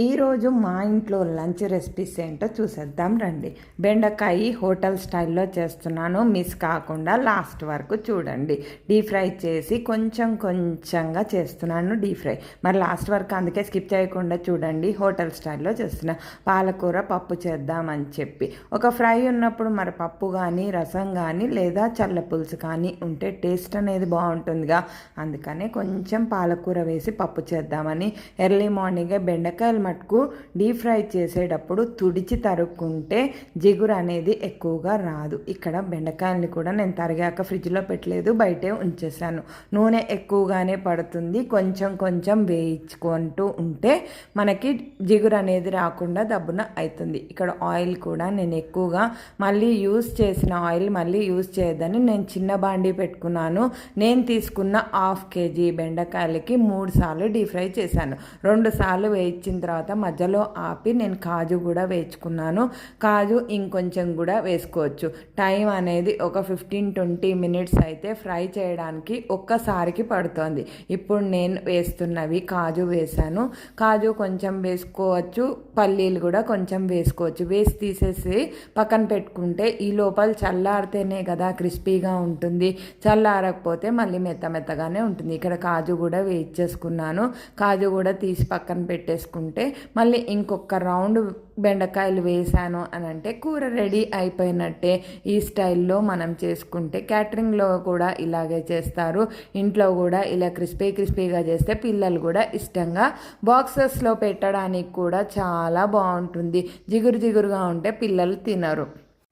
ఈరోజు మా ఇంట్లో లంచ్ రెసిపీస్ ఏంటో చూసేద్దాం రండి. బెండకాయ హోటల్ స్టైల్లో చేస్తున్నాను, మిస్ కాకుండా లాస్ట్ వరకు చూడండి. డీప్ ఫ్రై చేసి కొంచెం కొంచెంగా చేస్తున్నాను డీప్ ఫ్రై, మరి లాస్ట్ వరకు అందుకే స్కిప్ చేయకుండా చూడండి. హోటల్ స్టైల్లో చేస్తున్నా. పాలకూర పప్పు చేద్దామని చెప్పి ఒక ఫ్రై ఉన్నప్పుడు మరి పప్పు కానీ రసం కానీ లేదా చల్ల పులుసు కానీ ఉంటే టేస్ట్ అనేది బాగుంటుందిగా, అందుకనే కొంచెం పాలకూర వేసి పప్పు చేద్దామని ఎర్లీ మార్నింగే బెండకాయలు మటుకు డీప్ ఫ్రై చేసేటప్పుడు తుడిచి తరుక్కుంటే జిగురు అనేది ఎక్కువగా రాదు. ఇక్కడ బెండకాయల్ని కూడా నేను తరిగాక ఫ్రిడ్జ్లో పెట్టలేదు, బయటే ఉంచేసాను. నూనె ఎక్కువగానే పడుతుంది, కొంచెం కొంచెం వేయించుకుంటూ ఉంటే మనకి జిగురు అనేది రాకుండా దబ్బున అవుతుంది. ఇక్కడ ఆయిల్ కూడా నేను ఎక్కువగా మళ్ళీ యూజ్ చేసిన ఆయిల్ మళ్ళీ యూజ్ చేయొద్దని నేను చిన్న బాండీ పెట్టుకున్నాను. నేను తీసుకున్న 1/2 kg బెండకాయలకి 3 సార్లు డీప్ ఫ్రై చేశాను. 2 సార్లు వేయించిన తర్వాత మధ్యలో ఆపి నేను కాజు కూడా వేయించుకున్నాను. కాజు ఇంకొంచెం కూడా వేసుకోవచ్చు. టైం అనేది ఒక 15-20 మినిట్స్ అయితే ఫ్రై చేయడానికి ఒక్కసారికి పడుతుంది. ఇప్పుడు నేను వేస్తున్నవి కాజు వేసాను. కాజు కొంచెం వేసుకోవచ్చు, పల్లీలు కూడా కొంచెం వేసుకోవచ్చు. వేసి తీసేసి పక్కన పెట్టుకుంటే ఈ లోపల చల్లారితేనే కదా క్రిస్పీగా ఉంటుంది, చల్లారకపోతే మళ్ళీ మెత్తగానే ఉంటుంది. ఇక్కడ కాజు కూడా వేయించేసుకున్నాను. కాజు కూడా తీసి పక్కన పెట్టేసుకుంటే మళ్ళీ ఇంకొక రౌండ్ బెండకాయలు వేసాను అని అంటే కూర రెడీ అయిపోయినట్టే. ఈ స్టైల్లో మనం చేసుకుంటే క్యాటరింగ్లో కూడా ఇలాగే చేస్తారు, ఇంట్లో కూడా ఇలా క్రిస్పీగా చేస్తే పిల్లలు కూడా ఇష్టంగా బాక్సెస్లో పెట్టడానికి కూడా చాలా బాగుంటుంది. జిగురుగా ఉంటే పిల్లలు తినరు.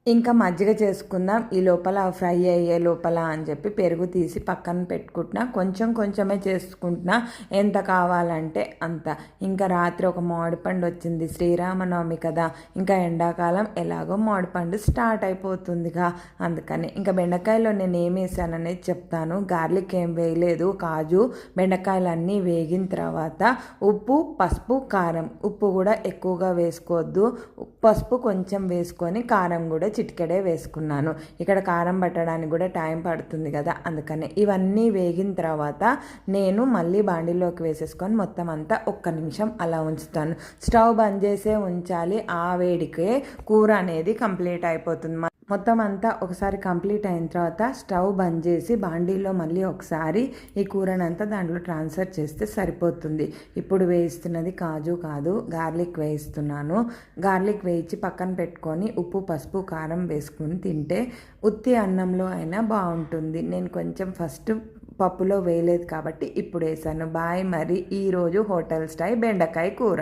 ఇంకా మజ్జిగ చేసుకుందాం ఈ లోపల, ఫ్రై అయ్యే లోపల అని చెప్పి పెరుగు తీసి పక్కన పెట్టుకుంటున్నా. కొంచెమే చేసుకుంటున్నా, ఎంత కావాలంటే అంత. ఇంకా రాత్రి ఒక మామిడిపండు వచ్చింది, శ్రీరామనవమి కదా, ఇంకా ఎండాకాలం ఎలాగో మామిడిపండు స్టార్ట్ అయిపోతుందిగా, అందుకని ఇంకా బెండకాయలో నేను ఏం వేసాననేది చెప్తాను. గార్లిక్ ఏం వేయలేదు, కాజు బెండకాయలు అన్నీ వేగిన తర్వాత ఉప్పు, పసుపు, కారం. ఉప్పు కూడా ఎక్కువగా వేసుకోవద్దు, పసుపు కొంచెం వేసుకొని కారం కూడా చిటికెడే వేసుకున్నాను. ఇక్కడ కారం పట్టడానికి కూడా టైం పడుతుంది కదా, అందుకనే ఇవన్నీ వేగిన తర్వాత నేను మళ్ళీ బాండీలోకి వేసేసుకొని మొత్తం అంతా 1 నిమిషం అలా ఉంచుతాను. స్టవ్ బంద్ చేసే ఉంచాలి, ఆ వేడికే కూర అనేది కంప్లీట్ అయిపోతుంది. మొత్తం అంతా ఒకసారి కంప్లీట్ అయిన తర్వాత స్టవ్ బంద్ చేసి బాండీలో మళ్ళీ ఒకసారి ఈ కూరనంతా దాంట్లో ట్రాన్స్ఫర్ చేస్తే సరిపోతుంది. ఇప్పుడు వేయిస్తున్నది కాజు కాదు, గార్లిక్ వేయిస్తున్నాను. గార్లిక్ వేయించి పక్కన పెట్టుకొని ఉప్పు, పసుపు, కారం వేసుకుని తింటే ఉత్తి అన్నంలో అయినా బాగుంటుంది. నేను కొంచెం ఫస్ట్ పప్పులో వేయలేదు కాబట్టి ఇప్పుడు వేసాను. బాయ్. మరి ఈరోజు హోటల్ స్టైల్ బెండకాయ కూర.